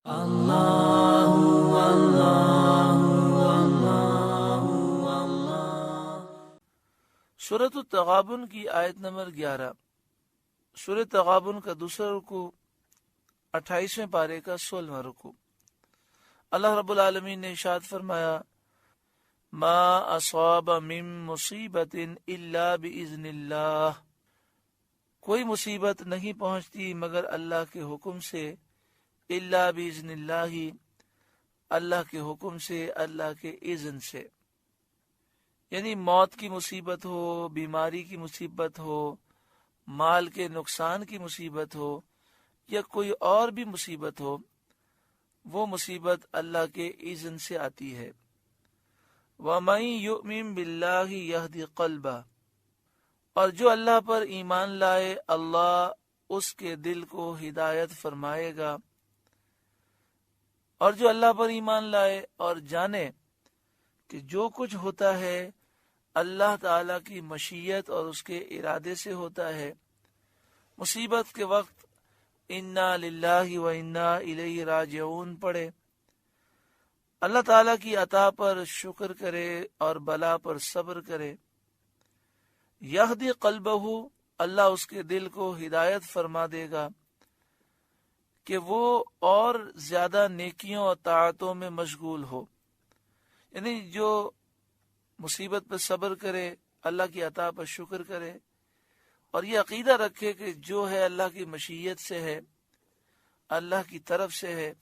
سورۃ التغابن کی آیت نمبر 11۔ سورۃ تغابن کا دوسرا رکوع 28ویں پارے کا 16واں رکوع۔ اللہ رب العالمین نے ارشاد فرمایا، ما اصاب من مصیبت الا باذن اللہ، کوئی مصیبت نہیں پہنچتی مگر اللہ کے حکم سے، الا باذن اللہ، اللہ کے حکم سے، اللہ کے اذن سے۔ یعنی موت کی مصیبت ہو، بیماری کی مصیبت ہو، مال کے نقصان کی مصیبت ہو، یا کوئی اور بھی مصیبت ہو، وہ مصیبت اللہ کے اذن سے آتی ہے۔ وَمَن يُؤْمِن بِاللَّهِ يَهْدِ قَلْبَهُ، اور جو اللہ پر ایمان لائے اللہ اس کے دل کو ہدایت فرمائے گا۔ اور جو اللہ پر ایمان لائے اور جانے کہ جو کچھ ہوتا ہے اللہ تعالی کی مشیت اور اس کے ارادے سے ہوتا ہے، مصیبت کے وقت انا للہ و انا الیہ راجعون پڑھے، اللہ تعالیٰ کی عطا پر شکر کرے اور بلا پر صبر کرے۔ یہدی قلبہ، اللہ اس کے دل کو ہدایت فرما دے گا کہ وہ اور زیادہ نیکیوں اور طاعتوں میں مشغول ہو۔ یعنی جو مصیبت پر صبر کرے، اللہ کی عطا پر شکر کرے، اور یہ عقیدہ رکھے کہ جو ہے اللہ کی مشیت سے ہے، اللہ کی طرف سے ہے،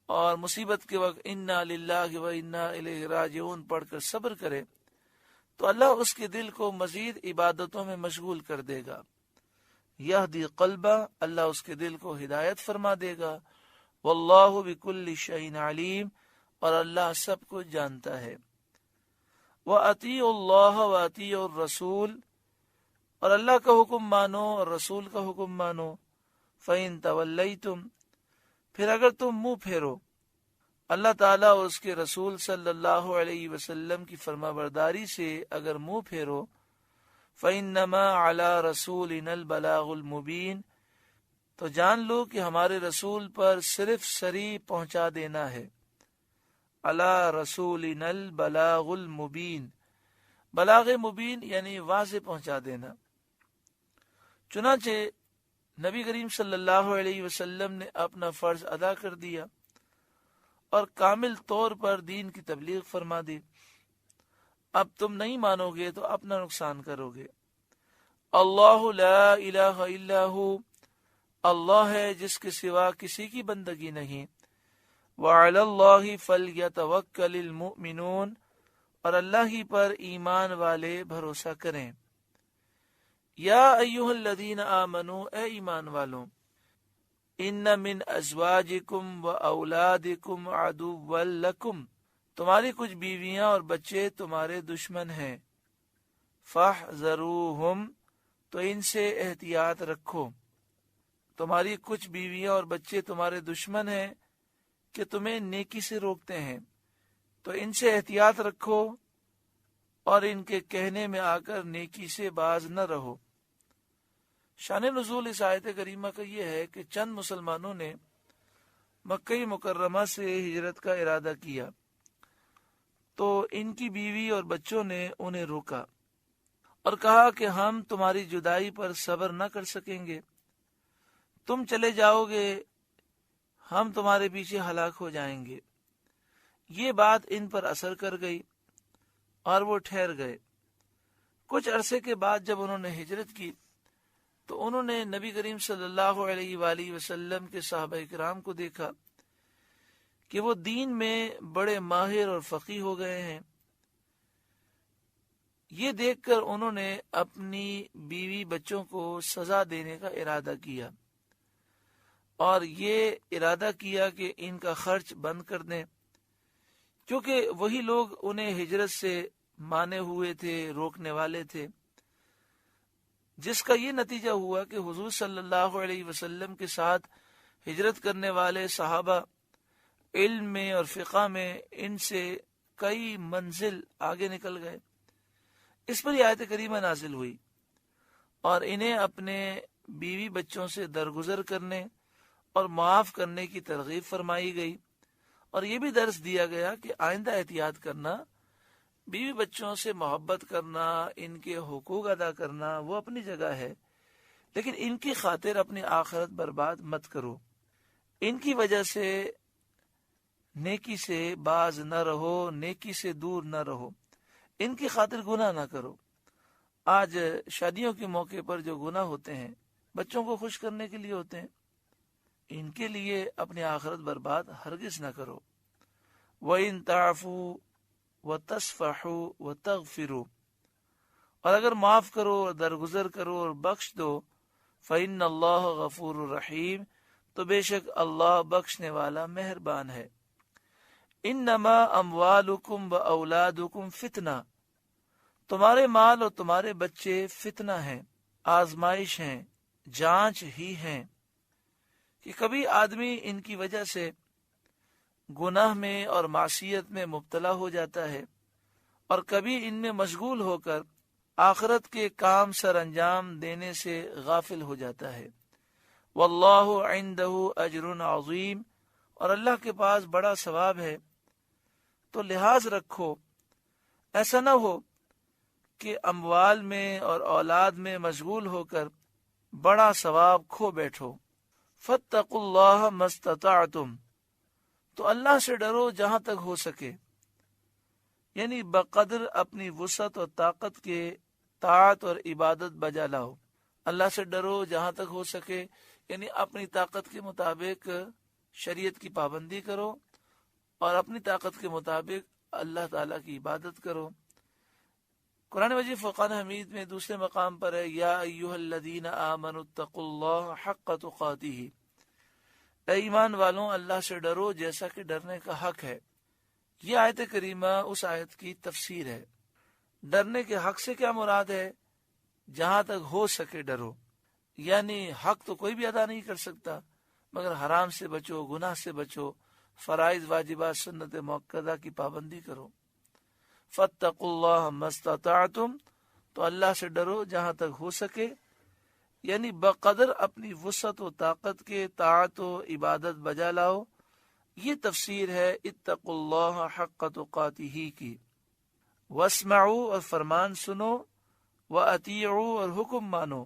اور مصیبت کے وقت انا للہ و انا الیہ راجعون پڑھ کر صبر کرے، تو اللہ اس کے دل کو مزید عبادتوں میں مشغول کر دے گا۔ یہدی قلبہ، اللہ اس کے دل کو ہدایت فرما دے گا۔ واللہ بکل شیء علیم، اور اللہ سب کچھ جانتا ہے۔ وَأَطِیعُوا اللَّهَ وَأَطِیعُوا الرَّسُولَ، اور اللہ کا حکم مانو اور رسول کا حکم مانو۔ فَإِن تَوَلَّيْتُمْ، پھر اگر تم منہ پھیرو اللہ تعالیٰ اور اس کے رسول صلی اللہ علیہ وسلم کی فرما برداری سے اگر منہ پھیرو، فَإِنَّمَا عَلَى رَسُولِنَا الْبَلَاغُ الْمُبِينُ، تو جان لو کہ ہمارے رسول پر صرف سری پہنچا دینا ہے۔ عَلَى رَسُولِنَا الْبَلَاغُ الْمُبِينُ، بلاغ مبین یعنی واضح پہنچا دینا۔ چنانچہ نبی کریم صلی اللہ علیہ وسلم نے اپنا فرض ادا کر دیا اور کامل طور پر دین کی تبلیغ فرما دی۔ اب تم نہیں مانو گے تو اپنا نقصان کرو گے۔ اللہ لا الہ الا ہو، اللہ ہے جس کے سوا کسی کی بندگی نہیں۔ وعلی اللہ فلیتوکل المؤمنون، اور اللہ ہی پر ایمان والے بھروسہ کریں۔ یا ایھا الذین آمنوا، اے ایمان والوں، ان من ازواجکم و اولادکم عدوا لکم، تمہاری کچھ بیویاں اور بچے تمہارے دشمن ہیں۔ فاحذروہم، تو ان سے احتیاط رکھو۔ تمہاری کچھ بیویاں اور بچے تمہارے دشمن ہیں کہ تمہیں نیکی سے روکتے ہیں، تو ان سے احتیاط رکھو اور ان کے کہنے میں آ کر نیکی سے باز نہ رہو۔ شان نزول اس آیت کریمہ کا یہ ہے کہ چند مسلمانوں نے مکہ مکرمہ سے ہجرت کا ارادہ کیا، تو ان کی بیوی اور بچوں نے انہیں روکا اور کہا کہ ہم تمہاری جدائی پر صبر نہ کر سکیں گے، تم چلے جاؤ گے، ہم تمہارے پیچھے ہلاک ہو جائیں گے۔ یہ بات ان پر اثر کر گئی اور وہ ٹھہر گئے۔ کچھ عرصے کے بعد جب انہوں نے ہجرت کی تو انہوں نے نبی کریم صلی اللہ علیہ وآلہ وسلم کے صحابہ کرام کو دیکھا کہ وہ دین میں بڑے ماہر اور فقیہ ہو گئے ہیں۔ یہ دیکھ کر انہوں نے اپنی بیوی بچوں کو سزا دینے کا ارادہ کیا اور یہ ارادہ کیا کہ ان کا خرچ بند کر دیں، کیونکہ وہی لوگ انہیں ہجرت سے مانے ہوئے تھے، روکنے والے تھے، جس کا یہ نتیجہ ہوا کہ حضور صلی اللہ علیہ وسلم کے ساتھ ہجرت کرنے والے صحابہ علم میں اور فقہ میں ان سے کئی منزل آگے نکل گئے۔ اس پر یہ آیت کریمہ نازل ہوئی اور انہیں اپنے بیوی بچوں سے درگزر کرنے اور معاف کرنے کی ترغیب فرمائی گئی، اور یہ بھی درس دیا گیا کہ آئندہ احتیاط کرنا، بیوی بچوں سے محبت کرنا، ان کے حقوق ادا کرنا وہ اپنی جگہ ہے، لیکن ان کی خاطر اپنی آخرت برباد مت کرو، ان کی وجہ سے نیکی سے باز نہ رہو، نیکی سے دور نہ رہو، ان کی خاطر گناہ نہ کرو۔ آج شادیوں کے موقع پر جو گناہ ہوتے ہیں بچوں کو خوش کرنے کے لیے ہوتے ہیں، ان کے لیے اپنی آخرت برباد ہرگز نہ کرو۔ وَإِن تَعْفُوا وَتَصْفَحُوا وَتَغْفِرُوا، اور اگر معاف کرو اور درگزر کرو اور بخش دو، فَإِنَّ اللَّهَ غَفُورٌ رَحِيمٌ، تو بے شک اللہ بخشنے والا مہربان ہے۔ انما اموالکم و اولادکم فتنہ، تمہارے مال اور تمہارے بچے فتنہ ہیں، آزمائش ہیں، جانچ ہی ہیں، کہ کبھی آدمی ان کی وجہ سے گناہ میں اور معصیت میں مبتلا ہو جاتا ہے، اور کبھی ان میں مشغول ہو کر آخرت کے کام سر انجام دینے سے غافل ہو جاتا ہے۔ واللہ عندہ اجر عظیم، اور اللہ کے پاس بڑا ثواب ہے، تو لحاظ رکھو، ایسا نہ ہو کہ اموال میں اور اولاد میں مشغول ہو کر بڑا ثواب کھو بیٹھو۔ فاتقوا اللہ ما استطعتم، تو اللہ سے ڈرو جہاں تک ہو سکے، یعنی بقدر اپنی وسعت اور طاقت کے طاعت اور عبادت بجا لاؤ۔ اللہ سے ڈرو جہاں تک ہو سکے، یعنی اپنی طاقت کے مطابق شریعت کی پابندی کرو اور اپنی طاقت کے مطابق اللہ تعالیٰ کی عبادت کرو۔ قرآن مجید فرقان حمید میں دوسرے مقام پر ہے، یا ایھا الذین آمنوا اتقوا اللہ حق تقاتہ، اے ایمان والوں اللہ سے ڈرو جیسا کہ ڈرنے کا حق ہے۔ یہ آیت کریمہ اس آیت کی تفسیر ہے۔ ڈرنے کے حق سے کیا مراد ہے؟ جہاں تک ہو سکے ڈرو، یعنی حق تو کوئی بھی ادا نہیں کر سکتا، مگر حرام سے بچو، گناہ سے بچو، فرائض واجبات سنت موقدہ کی پابندی کرو۔ فاتقوا اللہ ما استطعتم، تو اللہ سے ڈرو جہاں تک ہو سکے، یعنی بقدر اپنی وسعت و طاقت کے طاعت و عبادت بجا لاؤ۔ یہ تفسیر ہے اتقوا اللہ حق تقاتہ کی۔ واسمعوا، اور فرمان سنو، واطیعوا، اور حکم مانو،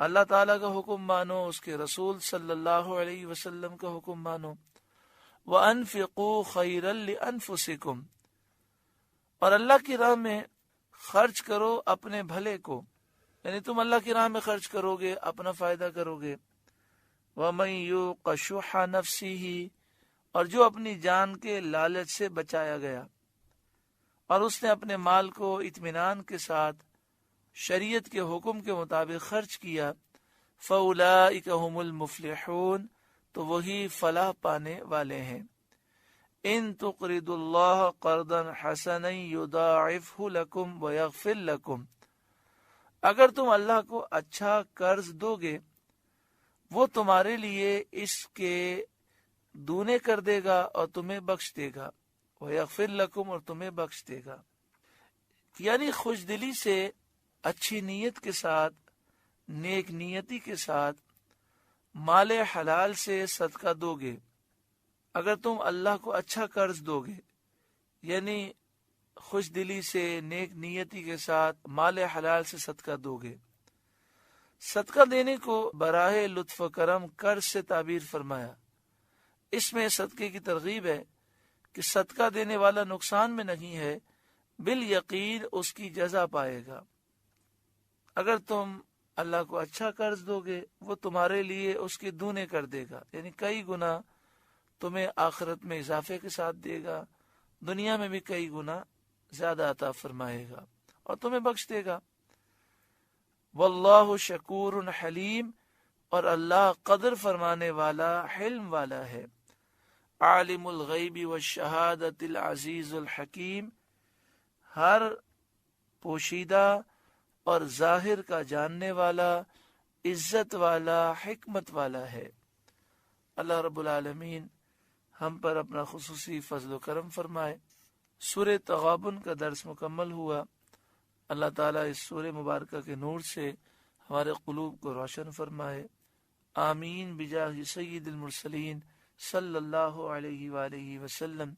اللہ تعالیٰ کا حکم مانو، اس کے رسول صلی اللہ علیہ وسلم کا حکم مانو۔ وَأَنفِقُوا خَيْرًا لِأَنفُسِكُمْ، اور اللہ کی راہ میں خرچ کرو اپنے بھلے کو، یعنی تم اللہ کی راہ میں خرچ کرو گے اپنا فائدہ کرو گے۔ وَمَن يُوقَ شُحَّ نَفْسِهِ، اور جو اپنی جان کے لالچ سے بچایا گیا اور اس نے اپنے مال کو اطمینان کے ساتھ شریعت کے حکم کے مطابق خرچ کیا، فَأُولَئِكَ هُمُ الْمُفْلِحُونَ، تو وہی فلاح پانے والے ہیں۔ ان تقرضوا اللہ قرضا حسنا یضاعفہ لکم ویغفر لکم، اگر تم اللہ کو اچھا قرض دو گے وہ تمہارے لیے اس کے دونے کر دے گا اور تمہیں بخش دے گا، ویغفر لکم، اور تمہیں بخش دے گا۔ یعنی خوش دلی سے، اچھی نیت کے ساتھ، نیک نیتی کے ساتھ مال حلال سے صدقہ دو گے، اگر تم اللہ کو اچھا قرض دو گے، یعنی خوش دلی سے، نیک نیتی کے ساتھ مال حلال سے صدقہ دو گے۔ صدقہ دینے کو براہ لطف و کرم قرض سے تعبیر فرمایا۔ اس میں صدقے کی ترغیب ہے کہ صدقہ دینے والا نقصان میں نہیں ہے، بالیقین اس کی جزا پائے گا۔ اگر تم اللہ کو اچھا قرض دو گے وہ تمہارے لیے اس کے دونے کر دے گا، یعنی کئی گنا تمہیں آخرت میں اضافے کے ساتھ دے گا، دنیا میں بھی کئی گنا زیادہ عطا فرمائے گا اور تمہیں بخش دے گا۔ واللہ شکور حلیم، اور اللہ قدر فرمانے والا، حلم والا ہے۔ عالم الغیب والشہادۃ العزیز الحکیم، ہر پوشیدہ اور ظاہر کا جاننے والا، عزت والا، حکمت والا ہے۔ اللہ رب العالمین ہم پر اپنا خصوصی فضل و کرم فرمائے۔ سورہ تغابن کا درس مکمل ہوا۔ اللہ تعالیٰ اس سورہ مبارکہ کے نور سے ہمارے قلوب کو روشن فرمائے۔ آمین بجاہ سید المرسلین صلی اللہ علیہ وآلہ وسلم۔